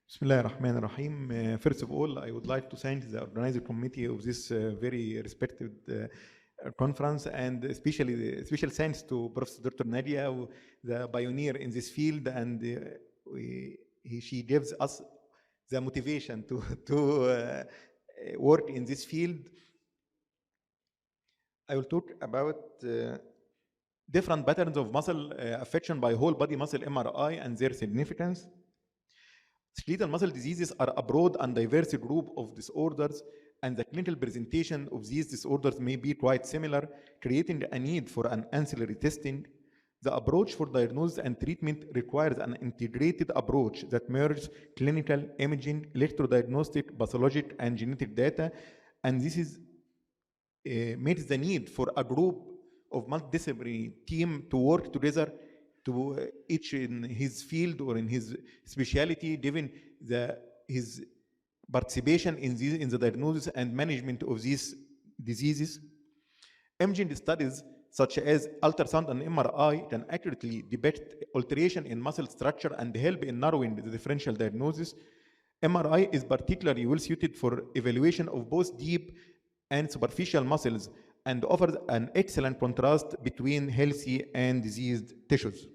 Bismillah ar-Rahman ar-Rahim. First of all, I would like to thank the organizing committee of this very respected conference, and especially special thanks to Professor Dr. Nadia, the pioneer in this field, and she gives us the motivation to work in this field. I will talk about different patterns of muscle affection by whole body muscle MRI and their significance. Skeletal muscle diseases are a broad and diverse group of disorders, and the clinical presentation of these disorders may be quite similar, creating a need for an ancillary testing. The approach for diagnosis and treatment requires an integrated approach that merges clinical, imaging, electrodiagnostic, pathologic, and genetic data, and this is makes the need for a group of multidisciplinary team to work together to each in his field or in his specialty, given his participation in the diagnosis and management of these diseases. Imaging studies such as ultrasound and MRI can accurately depict alteration in muscle structure and help in narrowing the differential diagnosis. MRI is particularly well suited for evaluation of both deep and superficial muscles and offers an excellent contrast between healthy and diseased tissues.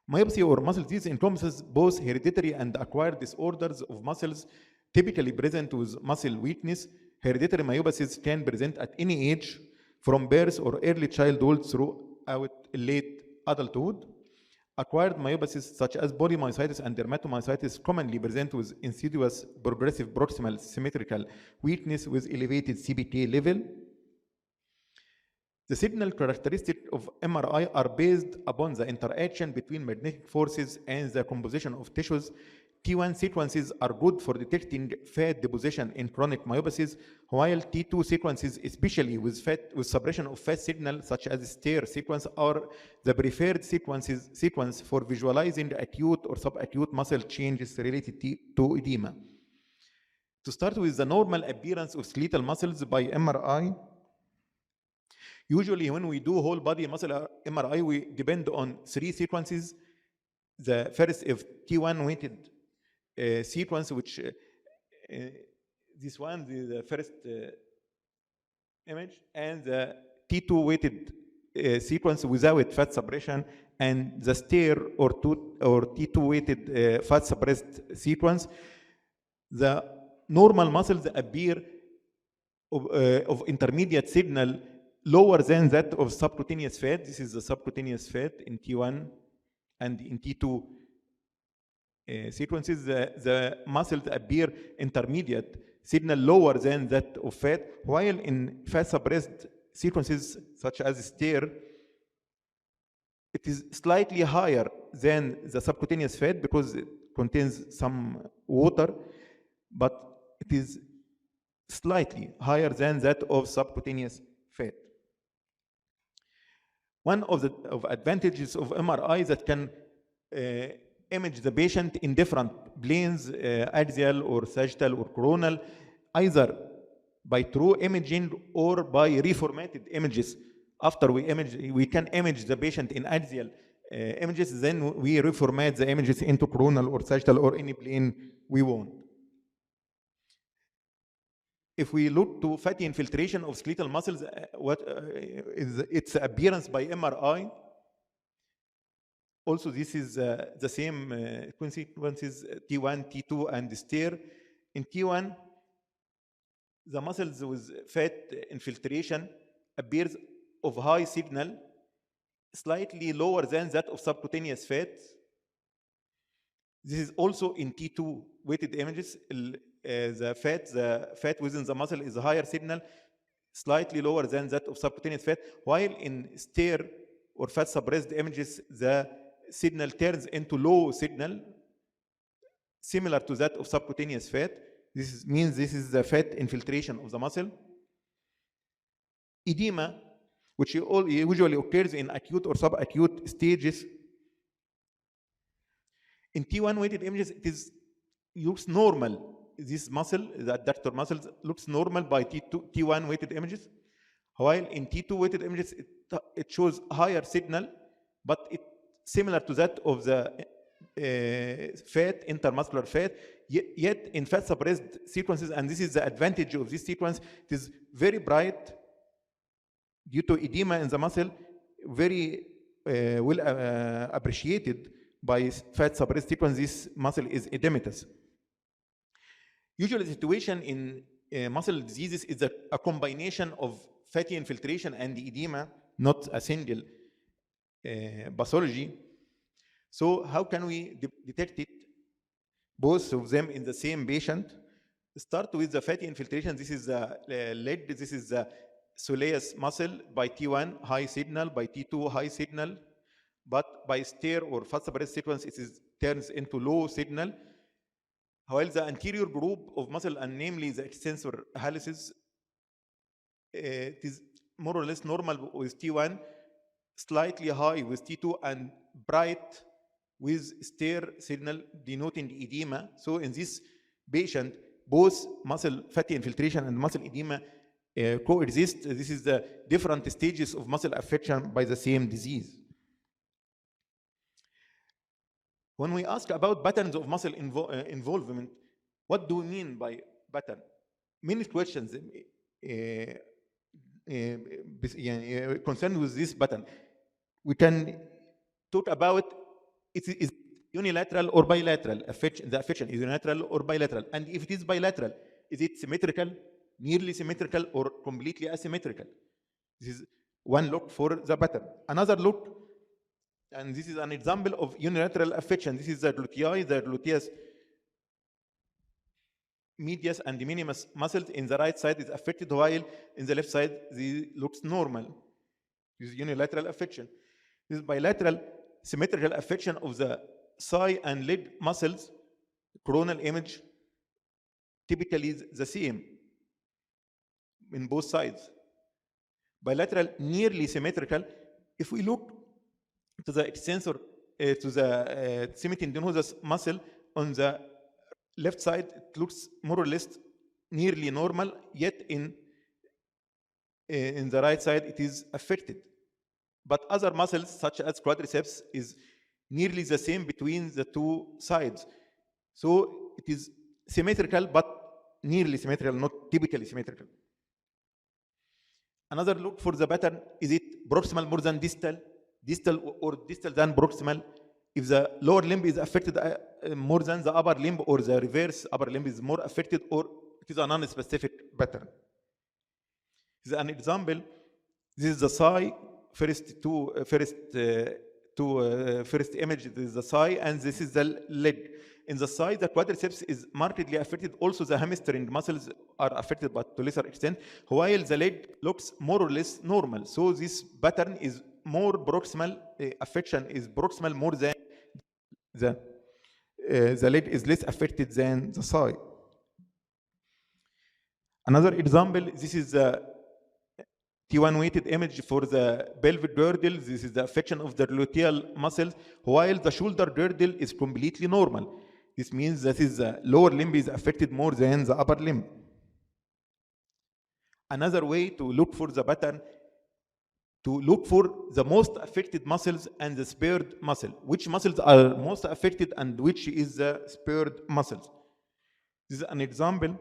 Myopathy or muscle disease encompasses both hereditary and acquired disorders of muscles typically present with muscle weakness. Hereditary myopathies can present at any age from birth or early childhood throughout late adulthood. Acquired myopathies such as polymyositis and dermatomyositis commonly present with insidious progressive proximal symmetrical weakness with elevated CPK level. The signal characteristics of MRI are based upon the interaction between magnetic forces and the composition of tissues. T1 sequences are good for detecting fat deposition in chronic myopathies, while T2 sequences, especially with suppression of fat signal, such as STAIR sequence, are the preferred sequence for visualizing acute or subacute muscle changes related to edema. To start with the normal appearance of skeletal muscles by MRI, usually when we do whole body muscle MRI, we depend on three sequences. The first is T1 weighted sequence, which this one is the first image, and the T2 weighted sequence without fat suppression, and the STAIR or T2 weighted fat suppressed sequence. The normal muscles appear of intermediate signal lower than that of subcutaneous fat. This is the subcutaneous fat in T1, and in T2 sequences, the muscles appear intermediate signal lower than that of fat, while in fat suppressed sequences such as STAIR, it is slightly higher than the subcutaneous fat because it contains some water, but it is slightly higher than that of subcutaneous fat. One of the advantages of MRI that can image the patient in different planes, axial or sagittal or coronal, either by true imaging or by reformatted images. After we image, we can image the patient in axial images, then we reformat the images into coronal or sagittal or any plane we want. If we look to fatty infiltration of skeletal muscles, what is its appearance by MRI? Also, this is the same consequences, T1, T2, and STAIR. In T1, the muscles with fat infiltration appears of high signal, slightly lower than that of subcutaneous fat. This is also in T2 weighted images. The fat within the muscle is a higher signal, slightly lower than that of subcutaneous fat, while in STAIR or fat suppressed images, the signal turns into low signal, similar to that of subcutaneous fat. This means this is the fat infiltration of the muscle. Edema, which usually occurs in acute or subacute stages. In T1 weighted images, looks normal. This muscle, the adductor muscle, looks normal by T1 weighted images, while in T2 weighted images, it shows higher signal, but it's similar to that of the fat, intermuscular fat, yet in fat suppressed sequences, and this is the advantage of this sequence, it is very bright due to edema in the muscle, very well appreciated by fat suppressed sequence. This muscle is edematous. Usually the situation in muscle diseases is a combination of fatty infiltration and edema, not a single pathology. So how can we detect it, both of them in the same patient? Start with the fatty infiltration. This is the lead. This is the soleus muscle by T1 high signal, by T2 high signal, but by stir or fat suppressed sequence it turns into low signal. While the anterior group of muscle, and namely the extensor hallucis, it is more or less normal with T1, slightly high with T2, and bright with stir signal denoting edema. So in this patient, both muscle fatty infiltration and muscle edema coexist. This is the different stages of muscle affection by the same disease. When we ask about patterns of muscle involvement, what do we mean by pattern? Many questions concerned with this pattern. We can talk about is unilateral or bilateral affection. The affection is unilateral or bilateral, and if it is bilateral, is it symmetrical, nearly symmetrical, or completely asymmetrical? This is one look for the pattern. Another look, and this is an example of unilateral affection. This is the glutei, the gluteus medius and the minimus muscles in the right side is affected, while in the left side it looks normal. This is unilateral affection. This is bilateral symmetrical affection of the thigh and leg muscles. Coronal image typically is the same in both sides. Bilateral nearly symmetrical. If we look to the extensor, to the semitendinosus muscle on the left side, it looks more or less nearly normal, yet in the right side it is affected. But other muscles, such as quadriceps, is nearly the same between the two sides. So it is symmetrical, but nearly symmetrical, not typically symmetrical. Another look for the pattern, is it proximal more than distal, distal or distal than proximal? If the lower limb is affected more than the upper limb, or the reverse upper limb is more affected, or it is a non-specific pattern. This is an example. This is the thigh. First image, this is the thigh, and this is the leg. In the thigh, the quadriceps is markedly affected. Also, the hamstring muscles are affected, but to lesser extent, while the leg looks more or less normal. So this pattern is more proximal. Affection is proximal more than the leg is less affected than the thigh. Another example, this is the T1 weighted image for the pelvic girdle. This is the affection of the gluteal muscles, while the shoulder girdle is completely normal. This means that the lower limb is affected more than the upper limb. Another way to look for the pattern, to look for the most affected muscles and the spared muscle. Which muscles are most affected and which is the spared muscles? This is an example.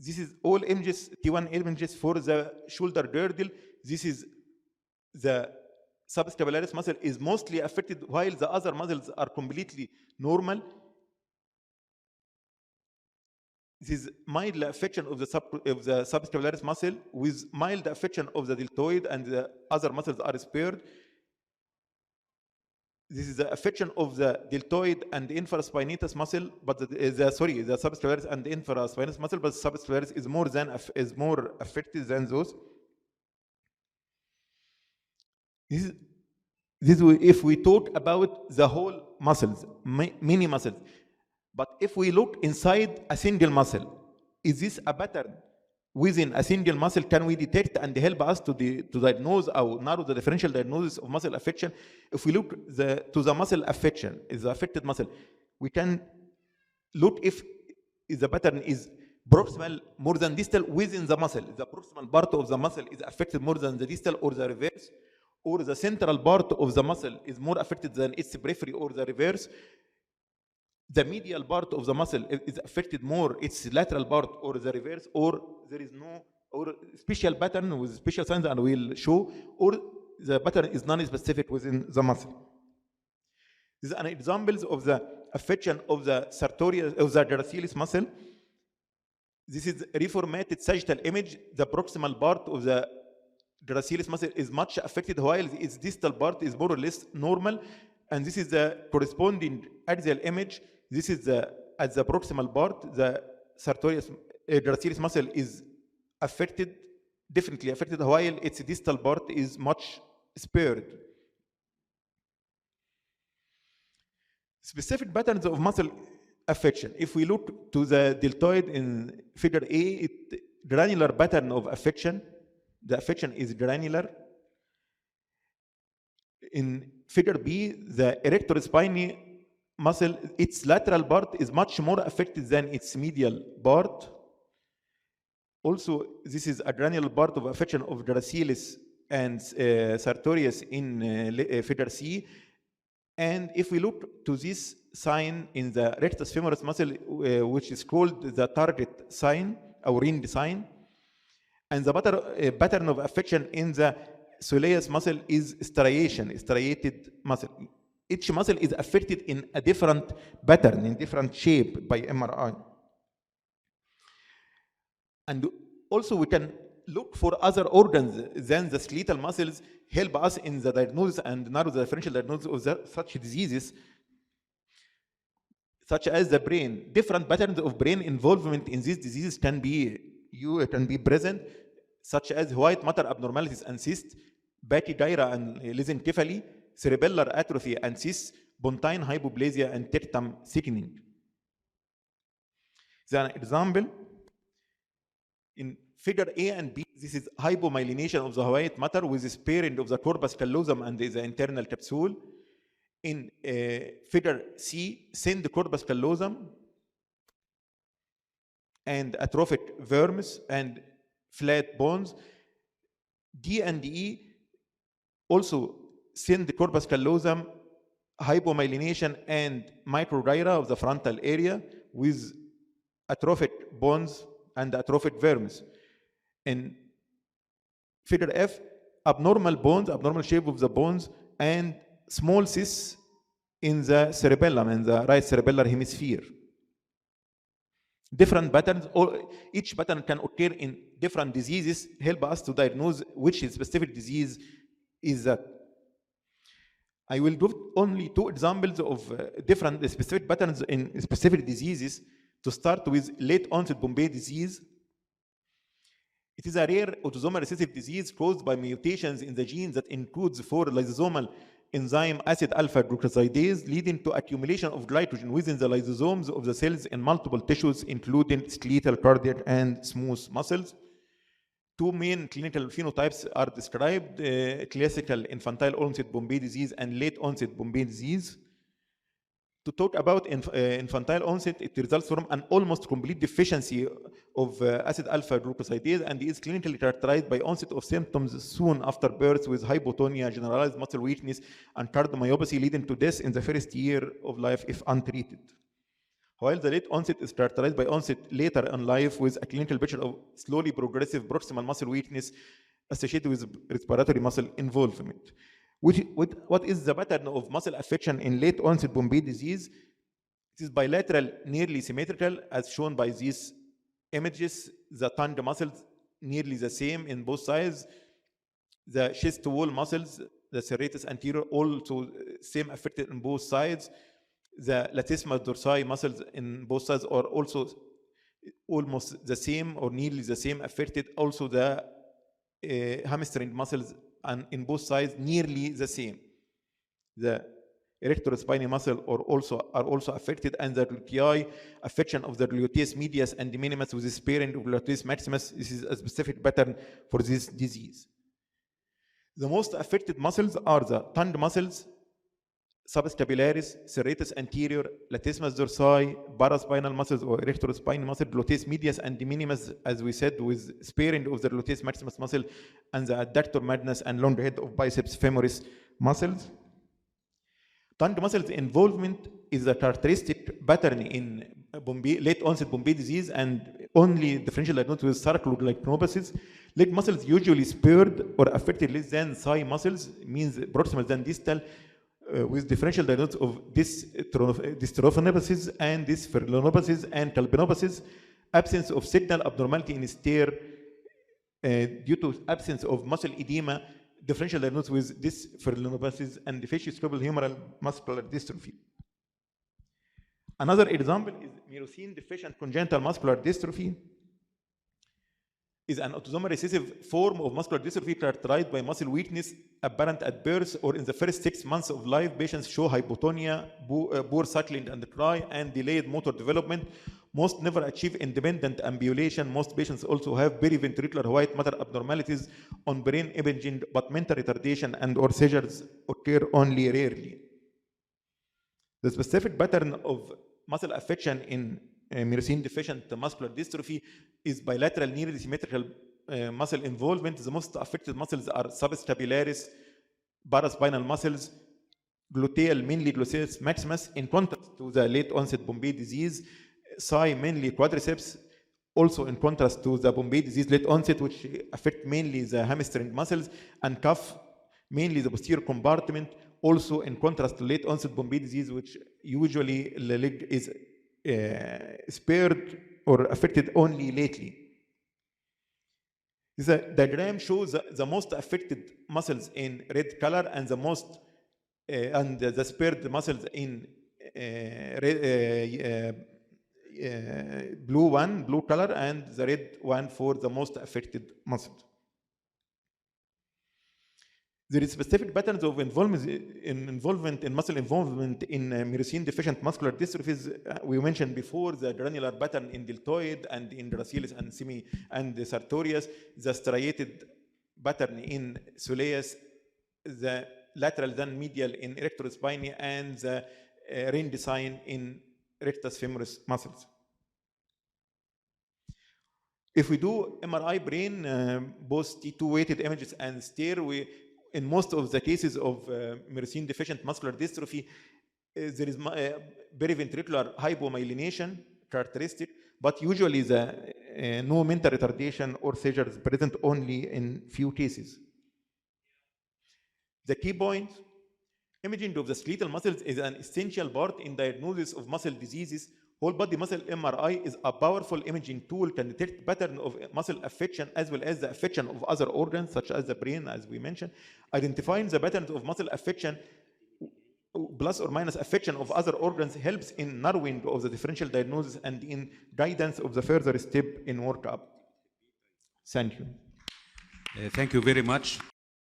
This is all images, T1 images for the shoulder girdle. This is the subscapularis muscle is mostly affected, while the other muscles are completely normal. This is mild affection of the subscapularis muscle with mild affection of the deltoid, and the other muscles are spared. This is the affection of the deltoid and the infraspinatus muscle, but the subscapularis and the infraspinatus muscle, but subscapularis is more affected than those. This if we talk about the whole muscles, many muscles. But if we look inside a single muscle, is this a pattern within a single muscle? Can we detect and help us to diagnose or narrow the differential diagnosis of muscle affection? If we look to the muscle affection, is the affected muscle, we can look if the pattern is proximal more than distal within the muscle. The proximal part of the muscle is affected more than the distal, or the reverse, or the central part of the muscle is more affected than its periphery or the reverse, the medial part of the muscle is affected more, its lateral part or the reverse, or there is no or special pattern with special signs and we'll show, or the pattern is non-specific within the muscle. These are examples of the affection of the sartorius of the gracilis muscle. This is reformatted sagittal image. The proximal part of the gracilis muscle is much affected, while its distal part is more or less normal. And this is the corresponding axial image. This is at the proximal part. The sartorius gracilis muscle is affected, definitely affected, while its distal part is much spared. Specific patterns of muscle affection. If we look to the deltoid in figure A, granular pattern of affection. The affection is granular. In figure B, the erector spinae muscle, its lateral part is much more affected than its medial part. Also, this is a granular part of affection of gracilis and sartorius in figure C. And if we look to this sign in the rectus femoris muscle, which is called the target sign or ring sign, and the pattern of affection in the soleus muscle is striated muscle. Each muscle is affected in a different pattern, in different shape by MRI. And also we can look for other organs than the skeletal muscles, help us in the diagnosis and narrow the differential diagnosis of such diseases, such as the brain. Different patterns of brain involvement in these diseases can be present, such as white matter abnormalities and cysts, brachygyra and lissencephaly, cerebellar atrophy and cysts, pontine hypoplasia and tertum thickening. As an example, in figure A and B, this is hypomyelination of the white matter with sparing of the corpus callosum and the internal capsule. In figure C, thin corpus callosum and atrophic vermis and flat bones. D and E, also thin corpus callosum, hypomyelination and microgyra of the frontal area with atrophic bones and atrophic vermis. In figure F, abnormal bones, abnormal shape of the bones, and small cysts in the cerebellum, in the right cerebellar hemisphere. Different patterns, each pattern can occur in different diseases, help us to diagnose which specific disease is that. I will give only 2 examples of different specific patterns in specific diseases. To start with late onset Pompe disease. It is a rare autosomal recessive disease caused by mutations in the gene that encodes for lysosomal enzyme acid alpha glucosidase, leading to accumulation of glycogen within the lysosomes of the cells in multiple tissues, including skeletal, cardiac, and smooth muscles. 2 main clinical phenotypes are described: classical infantile onset Pompe disease and late onset Pompe disease. To talk about infantile onset, it results from an almost complete deficiency of acid alpha glucosidase and is clinically characterized by onset of symptoms soon after birth with hypotonia, generalized muscle weakness, and cardiomyopathy, leading to death in the first year of life if untreated. While the late onset is characterized by onset later in life with a clinical picture of slowly progressive proximal muscle weakness associated with respiratory muscle involvement. What is the pattern of muscle affection in late onset Pompe disease? It is bilateral, nearly symmetrical, as shown by these images. The tongue muscles nearly the same in both sides. The chest wall muscles, the serratus anterior, also same affected in both sides. The latissimus dorsi muscles in both sides are also almost the same or nearly the same affected. Also the hamstring muscles and in both sides nearly the same. The erector spinae muscle are also affected, and the glutei affection of the gluteus medius and minimus with sparing of gluteus maximus. This is a specific pattern for this disease. The most affected muscles are the tongue muscles, subscapularis, serratus anterior, latissimus dorsi, paraspinal muscles or erectorospinal muscle, gluteus medius and minimus, as we said, with sparing of the gluteus maximus muscle and the adductor magnus and long head of biceps femoris muscles. Tongue muscles involvement is a characteristic pattern in late onset Bombay disease and only differential diagnosed with sarcoglycanopathies. Leg muscles usually spared or affected less than thigh muscles, means proximal than distal, with differential diagnosis of dystrophinopathies and dysferlinopathies and calvinopathies. Absence of signal abnormality in stare due to absence of muscle edema, differential diagnosis with dysferlinopathies and facioscapulohumeral muscular dystrophy. Another example is myrcene deficient congenital muscular dystrophy. Is an autosomal recessive form of muscular dystrophy characterized by muscle weakness apparent at birth or in the first 6 months of life. Patients show hypotonia, poor suckling and cry, and delayed motor development. Most never achieve independent ambulation. Most patients also have periventricular white matter abnormalities on brain imaging, but mental retardation and or seizures occur only rarely. The specific pattern of muscle affection in myrcene deficient muscular dystrophy is bilateral nearly symmetrical muscle involvement. The most affected muscles are subscapularis, paraspinal muscles, gluteal, mainly gluteus maximus, in contrast to the late onset Bombay disease. Thigh, mainly quadriceps, also in contrast to the Bombay disease late onset, which affect mainly the hamstring muscles, and cuff, mainly the posterior compartment, also in contrast to late onset Bombay disease, which usually the leg is spared or affected only lately. The diagram shows the most affected muscles in red color and the most and the spared muscles in blue color, and the red one for the most affected muscles. There is specific patterns of involvement in muscle involvement in myrcene deficient muscular dystrophies. We mentioned before the granular pattern in deltoid and in gracilis and sartorius, the striated pattern in soleus, the lateral then medial in erectorospinae, and the ring design in rectus femoris muscles. If we do MRI brain, both T2 weighted images and stare, in most of the cases of myrcene deficient muscular dystrophy, there is periventricular hypomyelination characteristic, but usually the no mental retardation or seizures present only in few cases. The key point, imaging of the skeletal muscles is an essential part in diagnosis of muscle diseases. Whole body muscle MRI is a powerful imaging tool, can detect pattern of muscle affection as well as the affection of other organs such as the brain, as we mentioned. Identifying the patterns of muscle affection plus or minus affection of other organs helps in narrowing of the differential diagnosis and in guidance of the further step in workup. Thank you. Thank you very much.